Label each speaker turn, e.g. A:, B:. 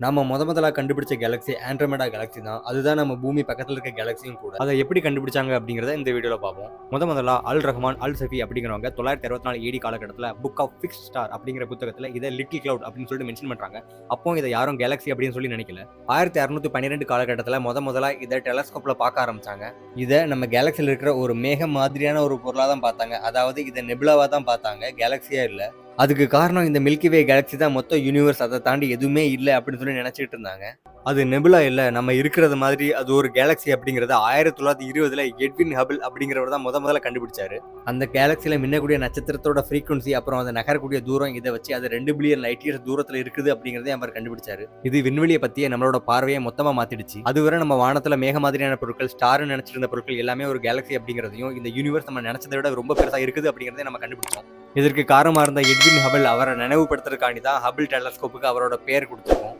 A: நாம முதலா கண்டுபிடிச்ச கேலக்ஸி ஆண்ட்ரோமேடா கேலக்ஸி தான். அதுதான் நம்ம பூமி பக்கத்துல இருக்க கேலக்ஸியும் கூட. அதை எப்படி கண்டுபிடிச்சாங்க அப்படிங்கறத இந்த வீடியோல பார்ப்போம். முதலா அல் ரஹ்மான் அல் சஃபி அப்படிங்கிறவங்க 964 ஏடி காலகட்டத்தில் புக் ஆஃப் ஃபிக்ஸ்ட் ஸ்டார் அப்படிங்கிற புத்தகத்துல இதை லிட்டில் கிளவுட் அப்படின்னு சொல்லிட்டு மென்ஷன் பண்றாங்க. அப்போ இதை யாரும் கேலக்ஸி அப்படின்னு சொல்லி நினைக்கல. 1612 காலகட்டத்தில் முதலா இதை டெலஸ்கோப்ல பார்க்க ஆரம்பிச்சாங்க. இதை நம்ம கேலக்சியில் இருக்கிற ஒரு மேகம் மாதிரியான ஒரு பொருளா தான் பார்த்தாங்க. அதாவது இதை நெபுலாவா தான் பார்த்தாங்க, கேலக்சியா இல்ல. அதுக்கு காரணம் இந்த மில்கி வே கேலக்ஸி தான் மொத்த யூனிவர்ஸ், அதை தாண்டி எதுவுமே இல்லை அப்படின்னு சொல்லி நினைச்சிட்டு இருந்தாங்க. அது நெபுலா இல்லை, நம்ம இருக்கிறது மாதிரி அது ஒரு கேலக்ஸி அப்படிங்கறத 1920 எட்வின் ஹபிள் அப்படிங்கிறவர் தான் முதல்ல கண்டுபிடிச்சாரு. அந்த கேலக்சியில மின்னக்கூடிய நட்சத்திரத்தோட ஃப்ரீக்வன்சி அப்புறம் அதை நகரக்கூடிய தூரம் இதை வச்சு அது 2 பில்லியன் லைட் இயர்ஸ் தூரத்துல இருக்குது அப்படிங்கறதே அவர் கண்டுபிடிச்சாரு. இது விண்வெளியை பத்தியே நம்மளோட பார்வையை மொத்தமா மாத்திடுச்சு. அதுவரை நம்ம வானத்துல மேக மாதிரியான பொருட்கள், ஸ்டார்னு நினைச்சிருந்த பொருட்கள் எல்லாமே ஒரு கேலக்ஸி அப்படிங்கிறதையும், இந்த யூனிவர்ஸ் நம்ம நினைச்சதை விட ரொம்ப பெருசா இருக்குது அப்படிங்கறதை நம்ம கண்டுபிடிச்சோம். இதற்கு காரணமா இருந்த எட்வின் ஹபிள் அவரை நினைவுபடுத்துறதுக்காண்டி தான் ஹபிள் டெலஸ்கோப்புக்கு அவரோட பேர் கொடுத்துருக்கோம்.